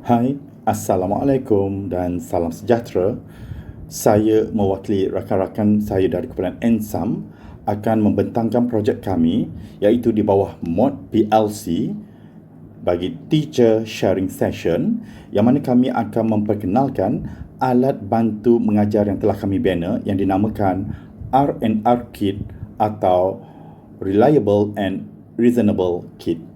Hai, Assalamualaikum dan salam sejahtera. Saya mewakili rakan-rakan saya dari Kumpulan Ensam akan membentangkan projek kami iaitu di bawah mod PLC bagi Teacher Sharing Session yang mana kami akan memperkenalkan alat bantu mengajar yang telah kami bina yang dinamakan R&R Kit atau Reliable and Reasonable Kit.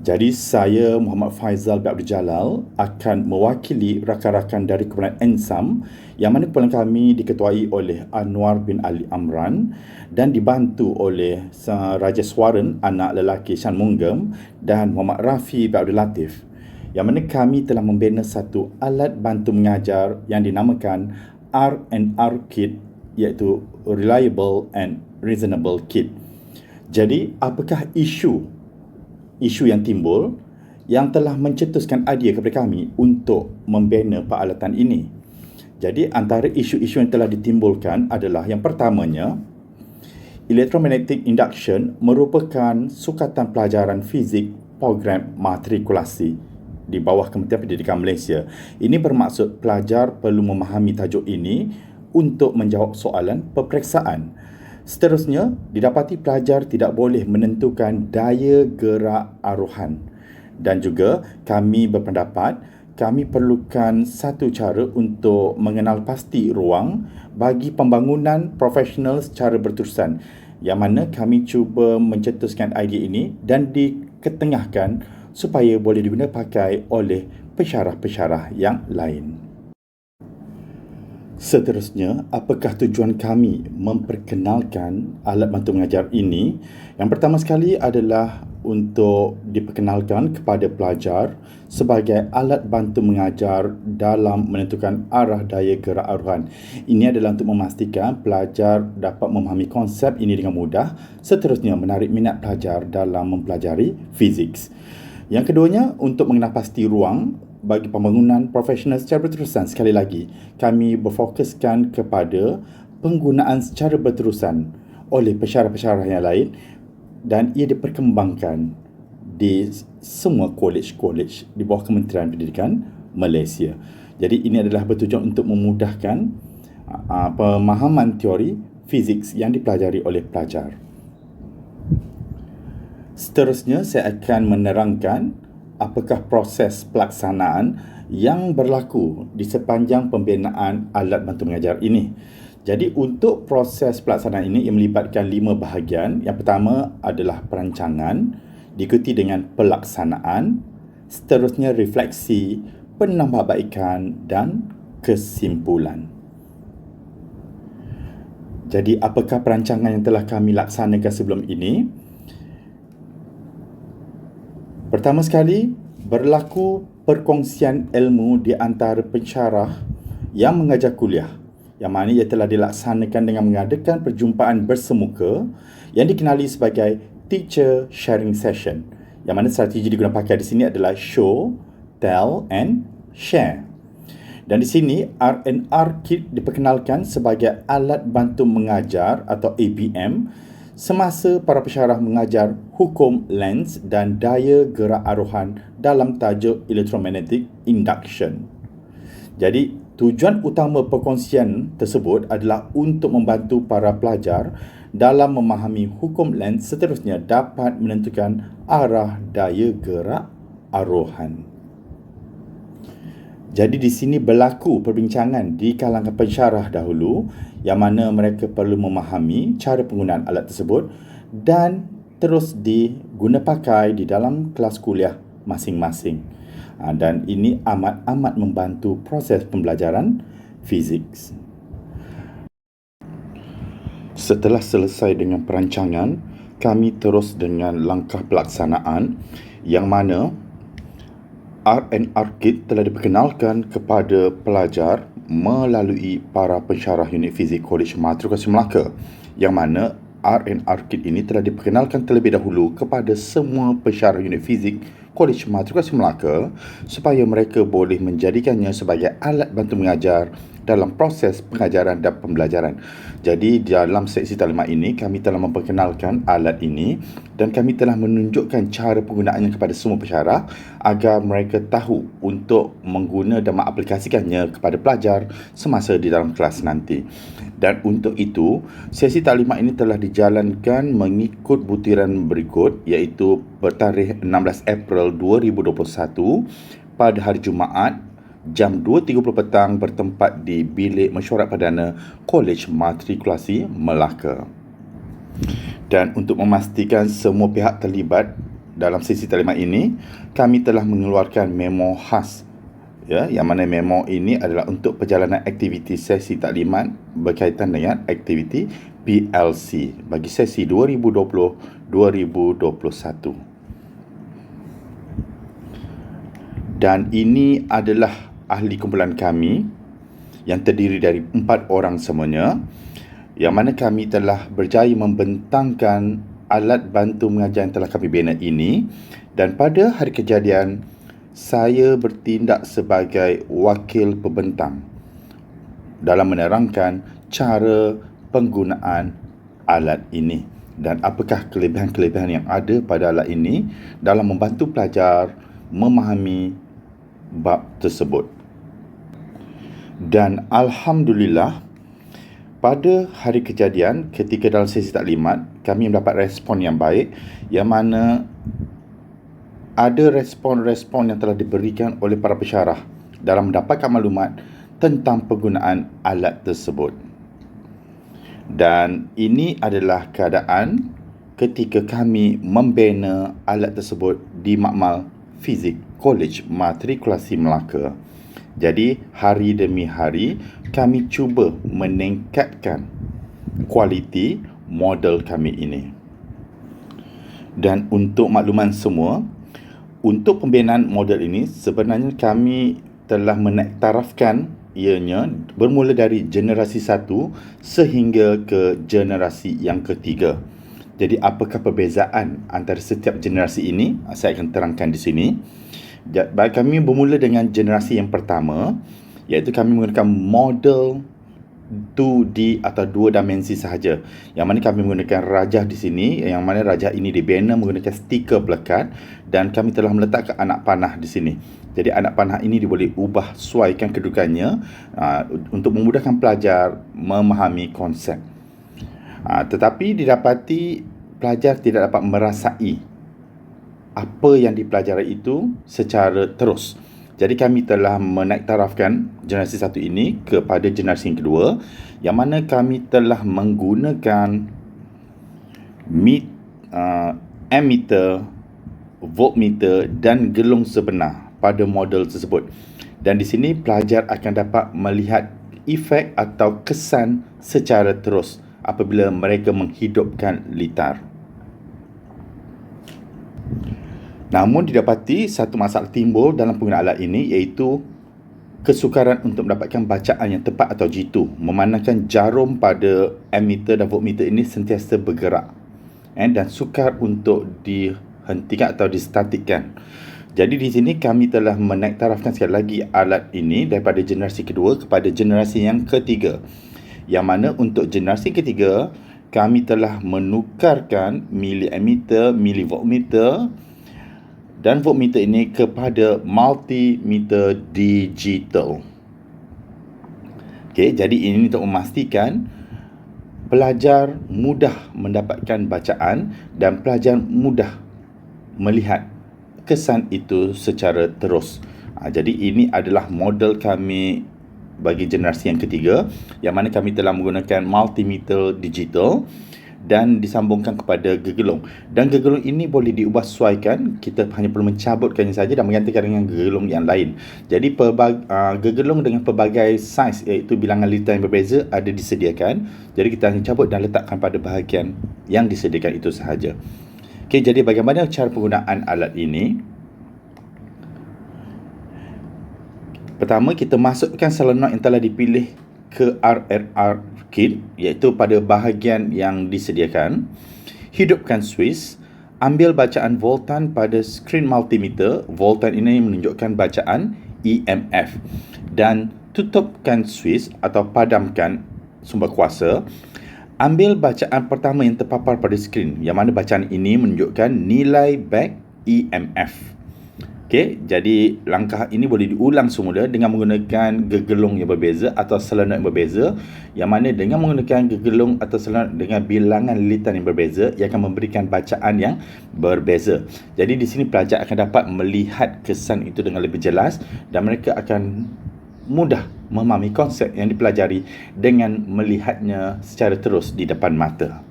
Jadi saya Muhammad Faizal bin Abdul Jalal akan mewakili rakan-rakan dari Kumpulan Ensam yang mana kumpulan kami diketuai oleh Anwar bin Ali Amran dan dibantu oleh Raja Swaran anak lelaki Shan Munggem dan Muhammad Rafi bin Abdul Latif. Yang mana kami telah membina satu alat bantu mengajar yang dinamakan R&R Kit iaitu Reliable and Reasonable Kit. Jadi apakah isu yang timbul yang telah mencetuskan idea kepada kami untuk membina peralatan ini? Jadi antara isu-isu yang telah ditimbulkan adalah yang pertamanya, Electromagnetic Induction merupakan sukatan pelajaran fizik program matrikulasi di bawah Kementerian Pendidikan Malaysia. Ini bermaksud pelajar perlu memahami tajuk ini untuk menjawab soalan peperiksaan. Seterusnya, didapati pelajar tidak boleh menentukan daya gerak aruhan. Dan juga kami berpendapat kami perlukan satu cara untuk mengenal pasti ruang bagi pembangunan profesional secara berterusan, yang mana kami cuba mencetuskan idea ini dan diketengahkan supaya boleh digunakan pakai oleh pensyarah-pensyarah yang lain. Seterusnya, apakah tujuan kami memperkenalkan alat bantu mengajar ini? Yang pertama sekali adalah untuk diperkenalkan kepada pelajar sebagai alat bantu mengajar dalam menentukan arah daya gerak aruhan. Ini adalah untuk memastikan pelajar dapat memahami konsep ini dengan mudah, seterusnya menarik minat pelajar dalam mempelajari fizik. Yang keduanya, untuk mengenal pasti ruang bagi pembangunan profesional secara berterusan. Sekali lagi, kami berfokuskan kepada penggunaan secara berterusan oleh pensyarah-pensyarah yang lain dan ia diperkembangkan di semua kolej-kolej di bawah Kementerian Pendidikan Malaysia. Jadi ini adalah bertujuan untuk memudahkan pemahaman teori fizik yang dipelajari oleh pelajar. Seterusnya, saya akan menerangkan apakah proses pelaksanaan yang berlaku di sepanjang pembinaan alat bantu mengajar ini. Jadi untuk proses pelaksanaan ini ia melibatkan 5 bahagian. Yang pertama adalah perancangan, diikuti dengan pelaksanaan, seterusnya refleksi, penambahbaikan dan kesimpulan. Jadi apakah perancangan yang telah kami laksanakan sebelum ini? Pertama sekali, berlaku perkongsian ilmu di antara pensyarah yang mengajar kuliah, yang mana ia telah dilaksanakan dengan mengadakan perjumpaan bersemuka yang dikenali sebagai Teacher Sharing Session, yang mana strategi digunakan pakai di sini adalah show, tell and share. Dan di sini R&R Kit diperkenalkan sebagai alat bantu mengajar atau ABM semasa para pensyarah mengajar hukum Lenz dan daya gerak aruhan dalam tajuk Electromagnetic Induction. Jadi, tujuan utama perkongsian tersebut adalah untuk membantu para pelajar dalam memahami hukum Lenz, seterusnya dapat menentukan arah daya gerak aruhan. Jadi di sini berlaku perbincangan di kalangan pensyarah dahulu yang mana mereka perlu memahami cara penggunaan alat tersebut dan terus diguna pakai di dalam kelas kuliah masing-masing. Dan ini amat-amat membantu proses pembelajaran fizik. Setelah selesai dengan perancangan, kami terus dengan langkah pelaksanaan yang mana R&R Kit telah diperkenalkan kepada pelajar melalui para pensyarah unit fizik Kolej Matrikulasi Melaka, yang mana R&R Kit ini telah diperkenalkan terlebih dahulu kepada semua pensyarah unit fizik Kolej Matrikulasi Melaka supaya mereka boleh menjadikannya sebagai alat bantu mengajar dalam proses pengajaran dan pembelajaran. Jadi dalam sesi taklimat ini kami telah memperkenalkan alat ini dan kami telah menunjukkan cara penggunaannya kepada semua pensyarah agar mereka tahu untuk mengguna dan mengaplikasikannya kepada pelajar semasa di dalam kelas nanti. Dan untuk itu, sesi taklimat ini telah dijalankan mengikut butiran berikut, iaitu bertarikh 16 April 2021 pada hari Jumaat jam 2.30 petang bertempat di Bilik Mesyuarat Perdana Kolej Matrikulasi Melaka. Dan untuk memastikan semua pihak terlibat dalam sesi taklimat ini, kami telah mengeluarkan memo khas, yang mana memo ini adalah untuk perjalanan aktiviti sesi taklimat berkaitan dengan aktiviti PLC bagi sesi 2020-2021. Dan ini adalah ahli kumpulan kami yang terdiri dari 4 orang semuanya, yang mana kami telah berjaya membentangkan alat bantu mengajar yang telah kami bina ini. Dan pada hari kejadian, saya bertindak sebagai wakil pembentang dalam menerangkan cara penggunaan alat ini dan apakah kelebihan-kelebihan yang ada pada alat ini dalam membantu pelajar memahami bab tersebut. Dan Alhamdulillah, pada hari kejadian ketika dalam sesi taklimat, kami mendapat respon yang baik, yang mana ada respon-respon yang telah diberikan oleh para pensyarah dalam mendapatkan maklumat tentang penggunaan alat tersebut. Dan ini adalah keadaan ketika kami membina alat tersebut di Makmal Fizik Kolej Matrikulasi Melaka. Jadi hari demi hari kami cuba meningkatkan kualiti model kami ini. Dan untuk makluman semua, untuk pembinaan model ini sebenarnya kami telah menaktarafkan ianya bermula dari generasi 1 sehingga ke generasi yang ketiga. Jadi apakah perbezaan antara setiap generasi ini? Saya akan terangkan di sini. Kami bermula dengan generasi yang pertama, iaitu kami menggunakan model 2D atau 2 dimensi sahaja. Yang mana kami menggunakan rajah di sini, yang mana rajah ini dibina menggunakan stiker pelekat dan kami telah meletakkan anak panah di sini. Jadi anak panah ini boleh ubah sesuaikan kedudukannya untuk memudahkan pelajar memahami konsep. Tetapi didapati pelajar tidak dapat merasai apa yang dipelajari itu secara terus. Jadi kami telah menaiktarafkan generasi 1 ini kepada generasi yang kedua, yang mana kami telah menggunakan ammeter, voltmeter dan gelung sebenar pada model tersebut. Dan di sini pelajar akan dapat melihat efek atau kesan secara terus apabila mereka menghidupkan litar. Namun didapati satu masalah timbul dalam penggunaan alat ini, iaitu kesukaran untuk mendapatkan bacaan yang tepat atau jitu, memandangkan jarum pada ammeter dan voltmeter ini sentiasa bergerak dan sukar untuk dihentikan atau distatikkan. Jadi di sini kami telah menaiktarafkan sekali lagi alat ini daripada generasi kedua kepada generasi yang ketiga, yang mana untuk generasi ketiga kami telah menukarkan miliammeter, milivoltmeter dan voltmeter ini kepada multimeter digital. Jadi ini untuk memastikan pelajar mudah mendapatkan bacaan dan pelajar mudah melihat kesan itu secara terus. Jadi ini adalah model kami bagi generasi yang ketiga, yang mana kami telah menggunakan multimeter digital dan disambungkan kepada gegelung. Dan gegelung ini boleh diubah sesuaikan, kita hanya perlu mencabutkannya saja dan menggantikan dengan gegelung yang lain. Jadi gegelung dengan pelbagai saiz, iaitu bilangan litar yang berbeza ada disediakan. Jadi kita hanya cabut dan letakkan pada bahagian yang disediakan itu sahaja. Jadi bagaimana cara penggunaan alat ini? Pertama, kita masukkan solenoid yang telah dipilih ke RRR kit, iaitu pada bahagian yang disediakan. Hidupkan switch, ambil bacaan voltan pada skrin multimeter. Voltan ini menunjukkan bacaan EMF dan tutupkan switch atau padamkan sumber kuasa. Ambil bacaan pertama yang terpapar pada skrin, yang mana bacaan ini menunjukkan nilai back EMF. Okey, jadi langkah ini boleh diulang semula dengan menggunakan gegelung yang berbeza atau solenoid yang berbeza, yang mana dengan menggunakan gegelung atau solenoid dengan bilangan lilitan yang berbeza, ia akan memberikan bacaan yang berbeza. Jadi di sini pelajar akan dapat melihat kesan itu dengan lebih jelas dan mereka akan mudah memahami konsep yang dipelajari dengan melihatnya secara terus di depan mata.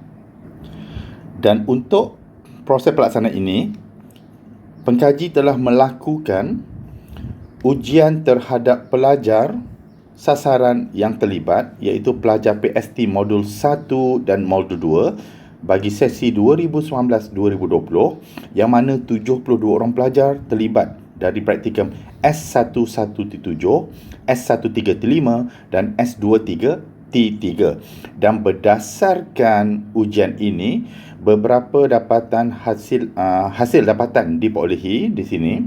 Dan untuk proses pelaksanaan ini, pengkaji telah melakukan ujian terhadap pelajar sasaran yang terlibat, iaitu pelajar PST Modul 1 dan Modul 2 bagi sesi 2019-2020, yang mana 72 orang pelajar terlibat dari praktikum S117, S135 dan S23T3. Dan berdasarkan ujian ini, beberapa dapatan hasil dapatan diperolehi di sini.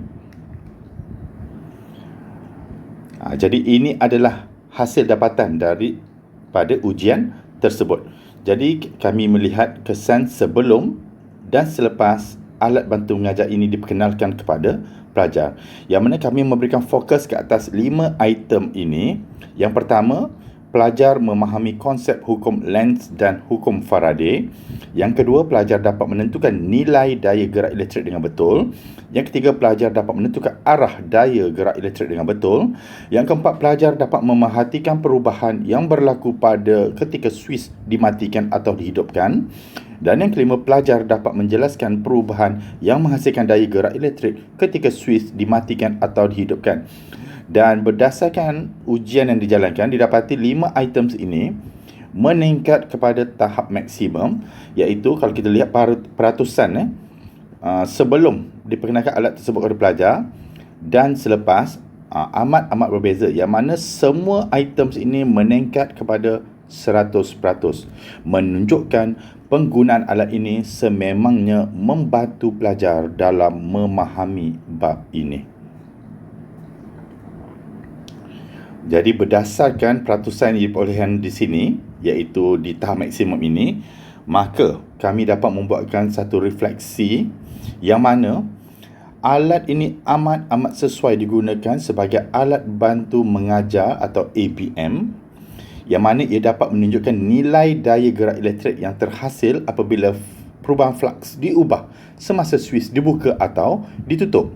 Jadi ini adalah hasil dapatan daripada ujian tersebut. Jadi kami melihat kesan sebelum dan selepas alat bantu mengajar ini diperkenalkan kepada pelajar, yang mana kami memberikan fokus ke atas 5 item ini. Yang pertama, pelajar memahami konsep hukum Lenz dan hukum Faraday. Yang kedua, pelajar dapat menentukan nilai daya gerak elektrik dengan betul. Yang ketiga, pelajar dapat menentukan arah daya gerak elektrik dengan betul. Yang keempat, pelajar dapat memerhatikan perubahan yang berlaku pada ketika switch dimatikan atau dihidupkan. Dan yang kelima, pelajar dapat menjelaskan perubahan yang menghasilkan daya gerak elektrik ketika switch dimatikan atau dihidupkan. Dan berdasarkan ujian yang dijalankan, didapati 5 items ini meningkat kepada tahap maksimum, iaitu kalau kita lihat peratusan sebelum diperkenalkan alat tersebut kepada pelajar dan selepas, amat berbeza, yang mana semua items ini meningkat kepada 100%, menunjukkan penggunaan alat ini sememangnya membantu pelajar dalam memahami bab ini. Jadi berdasarkan peratusan yang diperolehan di sini, iaitu di tahap maksimum ini, maka kami dapat membuatkan satu refleksi yang mana alat ini amat sesuai digunakan sebagai alat bantu mengajar atau ABM, yang mana ia dapat menunjukkan nilai daya gerak elektrik yang terhasil apabila perubahan flux diubah semasa switch dibuka atau ditutup.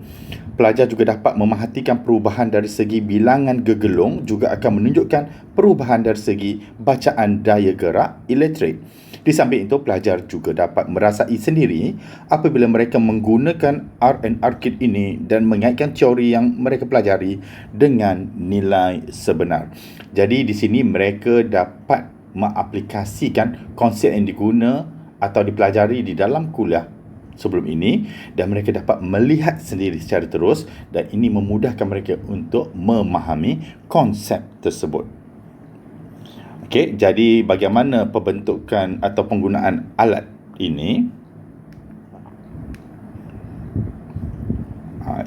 Pelajar juga dapat memerhatikan perubahan dari segi bilangan gegelung, juga akan menunjukkan perubahan dari segi bacaan daya gerak elektrik. Di samping itu, pelajar juga dapat merasai sendiri apabila mereka menggunakan R&R kit ini dan mengaitkan teori yang mereka pelajari dengan nilai sebenar. Jadi di sini mereka dapat mengaplikasikan konsep yang diguna atau dipelajari di dalam kuliah sebelum ini, dan mereka dapat melihat sendiri secara terus, dan ini memudahkan mereka untuk memahami konsep tersebut. Okey, jadi bagaimana pembentukan atau penggunaan alat ini?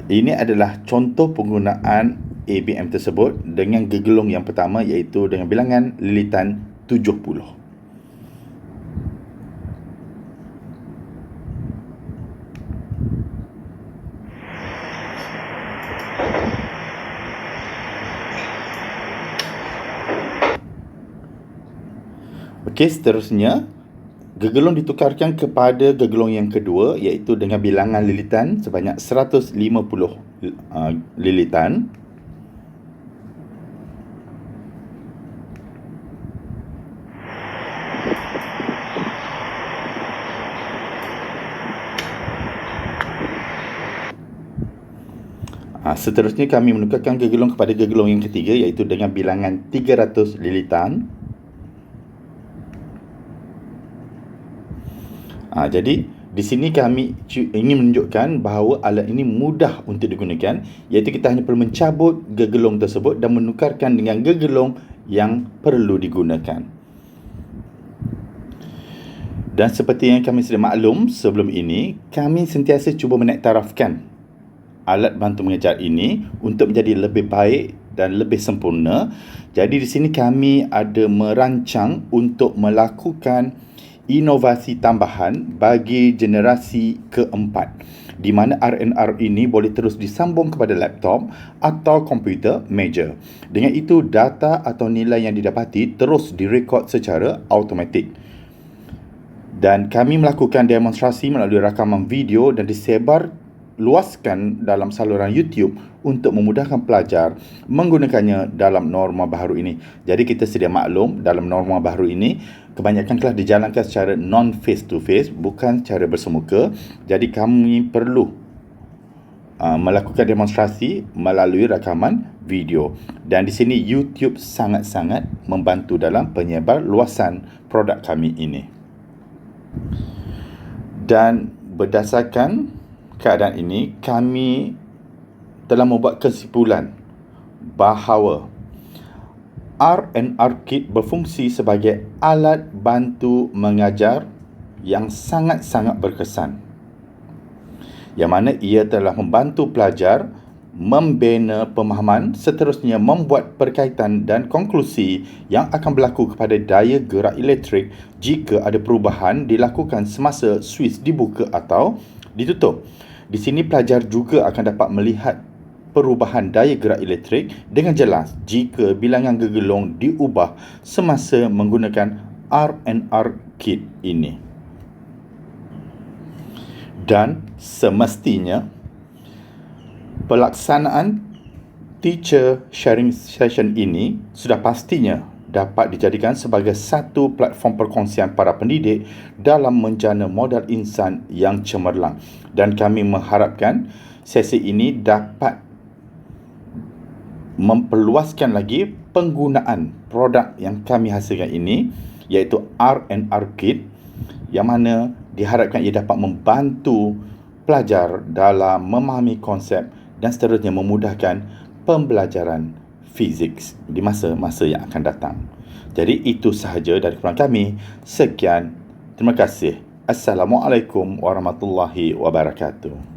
Ini adalah contoh penggunaan ABM tersebut dengan gegelung yang pertama, iaitu dengan bilangan lilitan 70. Okey, seterusnya gegelung ditukarkan kepada gegelung yang kedua, iaitu dengan bilangan lilitan sebanyak 150 lilitan. Seterusnya kami menukarkan gegelung kepada gegelung yang ketiga, iaitu dengan bilangan 300 lilitan. Jadi di sini kami ingin menunjukkan bahawa alat ini mudah untuk digunakan, iaitu kita hanya perlu mencabut gegelung tersebut dan menukarkan dengan gegelung yang perlu digunakan. Dan seperti yang kami sudah maklum sebelum ini, kami sentiasa cuba menaiktarafkan alat bantu mengajar ini untuk menjadi lebih baik dan lebih sempurna. Jadi di sini kami ada merancang untuk melakukan inovasi tambahan bagi generasi keempat, di mana RNR ini boleh terus disambung kepada laptop atau komputer meja. Dengan itu, data atau nilai yang didapati terus direkod secara automatik. Dan kami melakukan demonstrasi melalui rakaman video dan disebar luaskan dalam saluran YouTube untuk memudahkan pelajar menggunakannya dalam norma baharu ini. Jadi kita sedia maklum, dalam norma baharu ini kebanyakan telah dijalankan secara non face to face, bukan secara bersemuka. Jadi kami perlu melakukan demonstrasi melalui rakaman video. Dan di sini YouTube sangat-sangat membantu dalam penyebar luasan produk kami ini. Dan berdasarkan keadaan ini, kami telah membuat kesimpulan bahawa RNR Kit berfungsi sebagai alat bantu mengajar yang sangat-sangat berkesan, yang mana ia telah membantu pelajar membina pemahaman, seterusnya membuat perkaitan dan konklusi yang akan berlaku kepada daya gerak elektrik jika ada perubahan dilakukan semasa suis dibuka atau ditutup. Di sini pelajar juga akan dapat melihat perubahan daya gerak elektrik dengan jelas jika bilangan gergelung diubah semasa menggunakan RNR Kit ini. Dan semestinya pelaksanaan teacher sharing session ini sudah pastinya dapat dijadikan sebagai satu platform perkongsian para pendidik dalam menjana modal insan yang cemerlang. Dan kami mengharapkan sesi ini dapat memperluaskan lagi penggunaan produk yang kami hasilkan ini, iaitu RNR Kit, yang mana diharapkan ia dapat membantu pelajar dalam memahami konsep dan seterusnya memudahkan pembelajaran fizik di masa-masa yang akan datang. Jadi itu sahaja dari kami. Sekian. Terima kasih. Assalamualaikum warahmatullahi wabarakatuh.